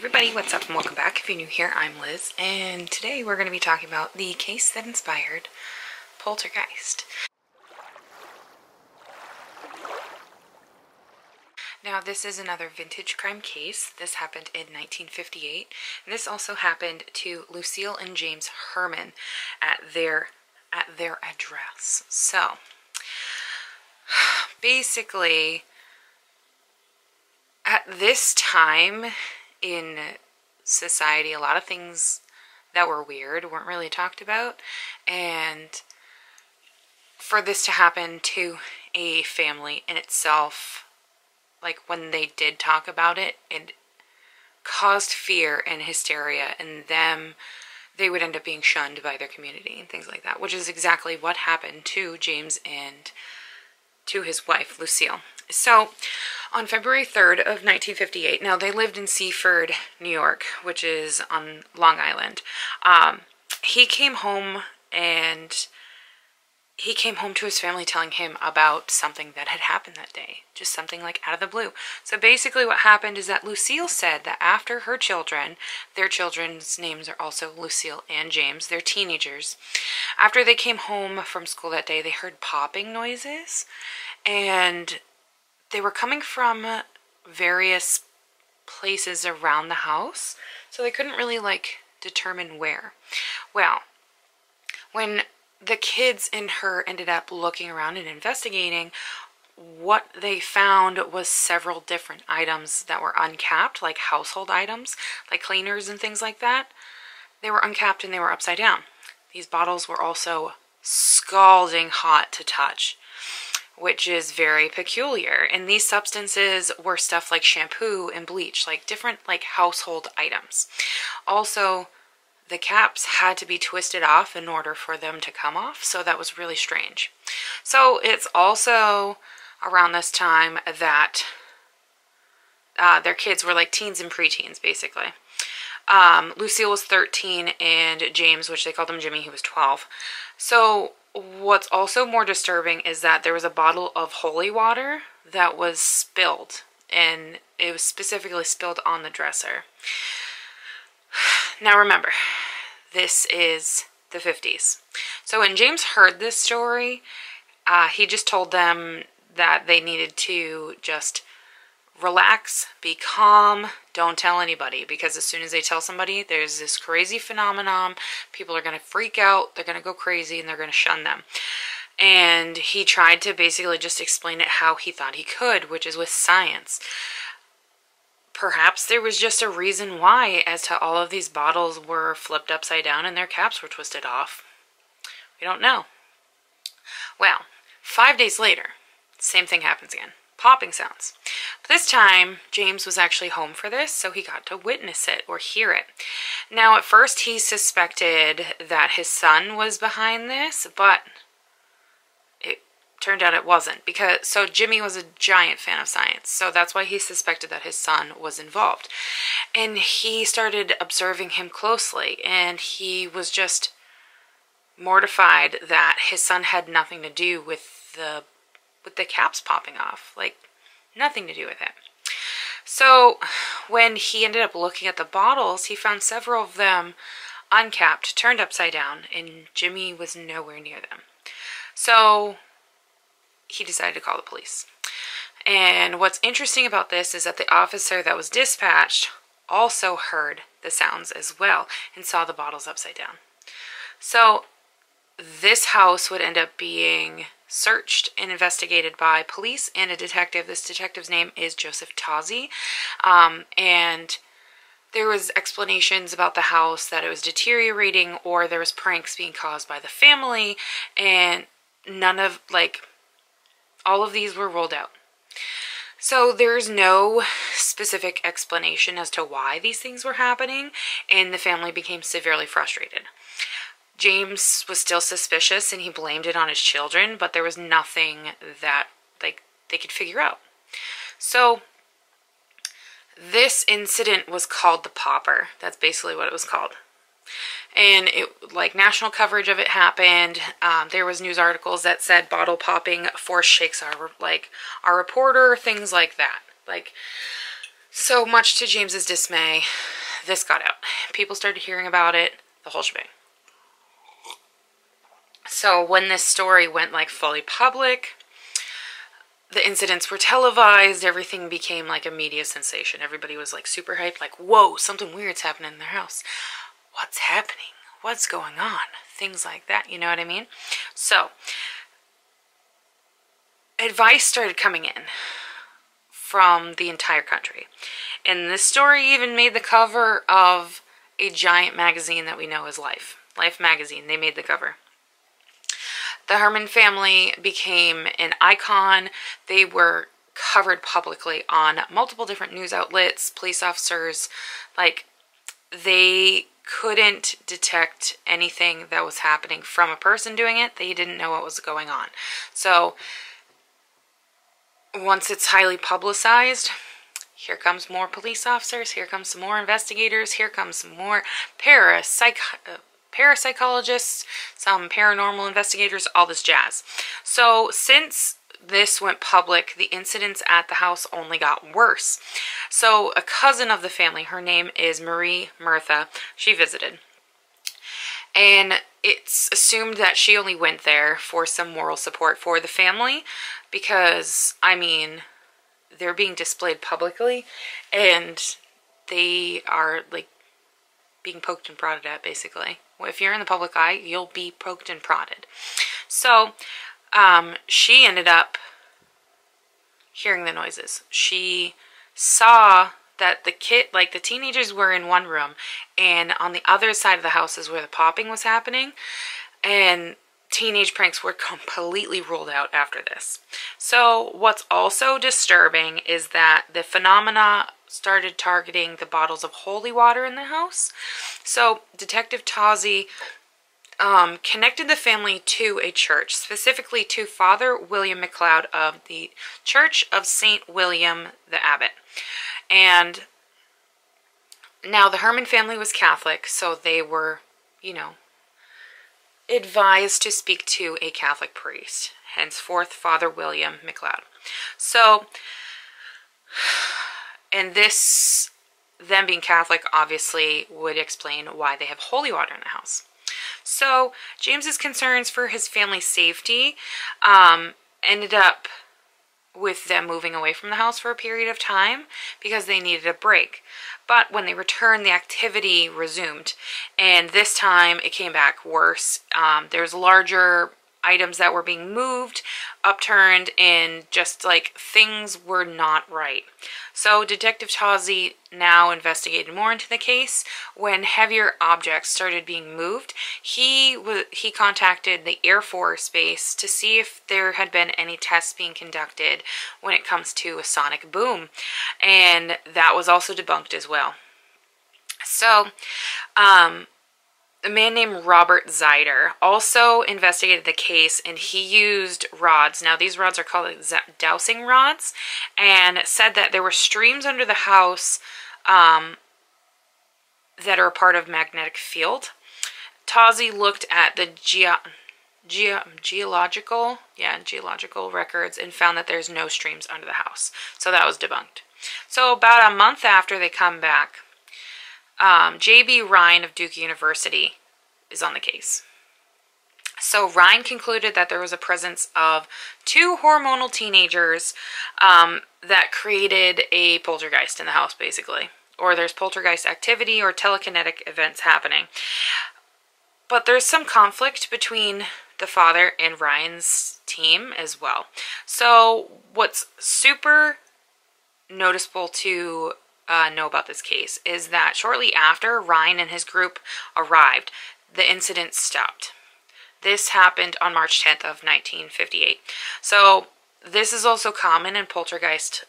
Everybody, what's up and welcome back. If you're new here, I'm Liz, and today we're going to be talking about the case that inspired Poltergeist. Now, this is another vintage crime case. This happened in 1958, and this also happened to Lucille and James Hermann at their address. So, basically, at this time in society, a lot of things that were weird weren't really talked about, and for this to happen to a family in itself, like when they did talk about it, it caused fear and hysteria, and they would end up being shunned by their community and things like that, which is exactly what happened to James and to his wife, Lucille. So, on February 3rd of 1958, now they lived in Seaford, New York, which is on Long Island. He came home to his family telling him about something that had happened that day. Just something like out of the blue. So basically what happened is that Lucille said that after her children, their children's names are also Lucille and James, they're teenagers. After they came home from school that day, they heard popping noises, and they were coming from various places around the house, so they couldn't really determine where. Well, when the kids and her ended up looking around and investigating, what they found was several different items that were uncapped, like household items, like cleaners and things like that. They were uncapped and they were upside down. These bottles were also scalding hot to touch, which is very peculiar. And these substances were stuff like shampoo and bleach, like different household items. Also, the caps had to be twisted off in order for them to come off, so that was really strange. So it's also around this time that their kids were like teens and preteens, basically. Lucille was 13 and James, which they called him Jimmy, he was 12. So what's also more disturbing is that there was a bottle of holy water that was spilled, and it was specifically spilled on the dresser. Now remember, this is the 50s. So when James heard this story, he just told them that they needed to just relax, be calm, don't tell anybody, because as soon as they tell somebody, there's this crazy phenomenon. People are going to freak out, they're going to go crazy, and they're going to shun them. And he tried to basically just explain it how he thought he could, which is with science. Perhaps there was just a reason why as to all of these bottles were flipped upside down and their caps were twisted off. We don't know. Well, 5 days later, same thing happens again. Popping sounds. But this time, James was actually home for this, so he got to witness it or hear it. Now, at first, he suspected that his son was behind this, but it turned out it wasn't. So Jimmy was a giant fan of science, so that's why he suspected that his son was involved. And he started observing him closely, and he was just mortified that his son had nothing to do with the caps popping off. Nothing to do with it. So when he ended up looking at the bottles, he found several of them uncapped, turned upside down, and Jimmy was nowhere near them. So he decided to call the police. And what's interesting about this is that the officer that was dispatched also heard the sounds as well and saw the bottles upside down. So this house would end up being searched and investigated by police and a detective. This detective's name is Joseph Tozzi. And there was explanations about the house that it was deteriorating, or there was pranks being caused by the family, and none of, all of these were ruled out. So there's no specific explanation as to why these things were happening, and the family became severely frustrated. James was still suspicious, and he blamed it on his children, but there was nothing that they could figure out. So this incident was called the Popper. That's basically what it was called. And national coverage of it happened. There was news articles that said bottle popping force shakes our reporter, things like that. So much to James's dismay, this got out. People started hearing about it, the whole shebang. So when this story went like fully public, the incidents were televised, everything became like a media sensation. Everybody was like super hyped, like, whoa, something weird's happening in their house. What's happening? What's going on? Things like that, you know what I mean? So, advice started coming in from the entire country. And this story even made the cover of a giant magazine that we know as Life. Life magazine, they made the cover. The Hermann family became an icon. They were covered publicly on multiple different news outlets, police officers. Like, they couldn't detect anything that was happening from a person doing it. They didn't know what was going on. So, once it's highly publicized, here comes more police officers, here comes some more investigators, here comes some more parapsychologists, some paranormal investigators, all this jazz. So since this went public, the incidents at the house only got worse. So a cousin of the family, her name is Marie Murtha, she visited. And it's assumed that she only went there for some moral support for the family because, I mean, they're being displayed publicly and they are like being poked and prodded at, basically. If you're in the public eye, you'll be poked and prodded. So, she ended up hearing the noises. She saw that the teenagers were in one room, and on the other side of the house is where the popping was happening, and teenage pranks were completely ruled out after this. So what's also disturbing is that the phenomena started targeting the bottles of holy water in the house. So Detective Tozzi connected the family to a church, specifically to Father William McLeod of the Church of St. William the Abbot. And now the Hermann family was Catholic, so they were, you know, advised to speak to a Catholic priest, henceforth Father William McLeod. So, and this, them being Catholic, obviously would explain why they have holy water in the house. So, James's concerns for his family's safety ended up with them moving away from the house for a period of time because they needed a break. But when they returned, the activity resumed, and this time it came back worse. There's larger items that were being moved, upturned, and just like things were not right. So Detective Tozzi now investigated more into the case. When heavier objects started being moved, he contacted the Air Force Base to see if there had been any tests being conducted when it comes to a sonic boom, and that was also debunked as well. So, a man named Robert Zeider also investigated the case, and he used rods. Now, these rods are called dowsing rods, and said that there were streams under the house that are a part of magnetic field. Tozzi looked at the geological records and found that there's no streams under the house. So that was debunked. So about a month after they come back, J.B. Ryan of Duke University is on the case. So Ryan concluded that there was a presence of two hormonal teenagers that created a poltergeist in the house, basically. Or there's poltergeist activity or telekinetic events happening. But there's some conflict between the father and Ryan's team as well. So what's super noticeable to know about this case is that shortly after Ryan and his group arrived, the incident stopped. This happened on March 10th of 1958. So this is also common in poltergeist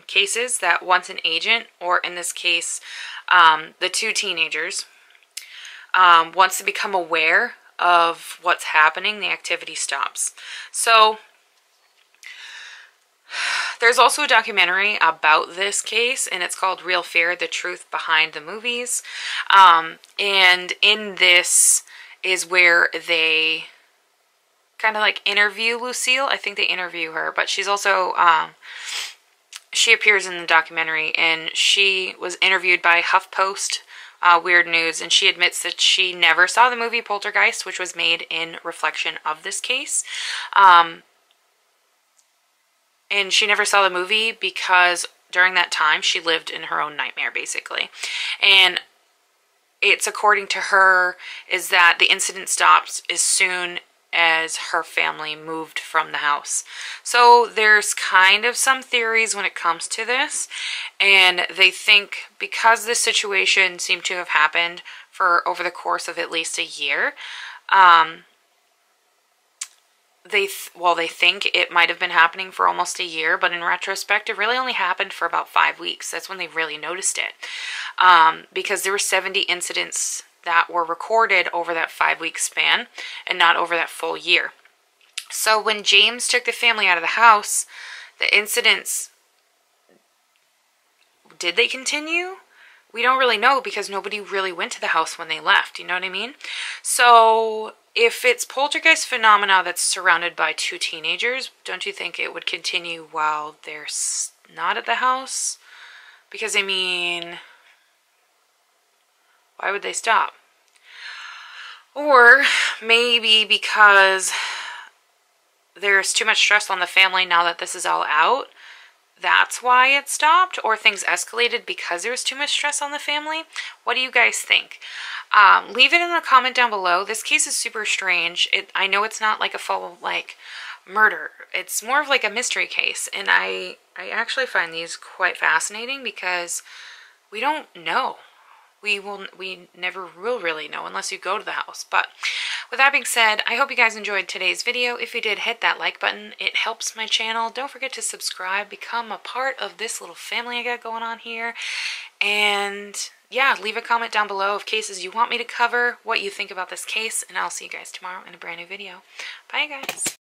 cases, that once an agent, or in this case, the two teenagers, once they become aware of what's happening, the activity stops. So there's also a documentary about this case, and it's called Real Fear, The Truth Behind the Movies. And in this is where they kind of like interview Lucille. I think they interview her, but she's also she appears in the documentary, and she was interviewed by HuffPost Weird News, and she admits that she never saw the movie Poltergeist, which was made in reflection of this case. And she never saw the movie because during that time she lived in her own nightmare, basically. And it's, according to her, is that the incident stopped as soon as her family moved from the house. So there's kind of some theories when it comes to this, and they think because this situation seemed to have happened for over the course of at least a year, they think it might have been happening for almost a year, but in retrospect it really only happened for about 5 weeks. That's when they really noticed it, because there were 70 incidents that were recorded over that 5-week span and not over that full year. So when James took the family out of the house, the incidents, did they continue? We don't really know because nobody really went to the house when they left, you know what I mean? So if it's poltergeist phenomena that's surrounded by 2 teenagers, don't you think it would continue while they're not at the house? Because, I mean, why would they stop? Or maybe because there's too much stress on the family now that this is all out, that's why it stopped, or things escalated because there was too much stress on the family. What do you guys think? Leave it in a comment down below. This case is super strange. I know it's not like a full murder. It's more of like a mystery case, and I actually find these quite fascinating because we don't know. We never will really know unless you go to the house. But with that being said, I hope you guys enjoyed today's video. If you did, hit that like button. It helps my channel. Don't forget to subscribe. Become a part of this little family I got going on here. And yeah, leave a comment down below of cases you want me to cover, what you think about this case, and I'll see you guys tomorrow in a brand new video. Bye, guys.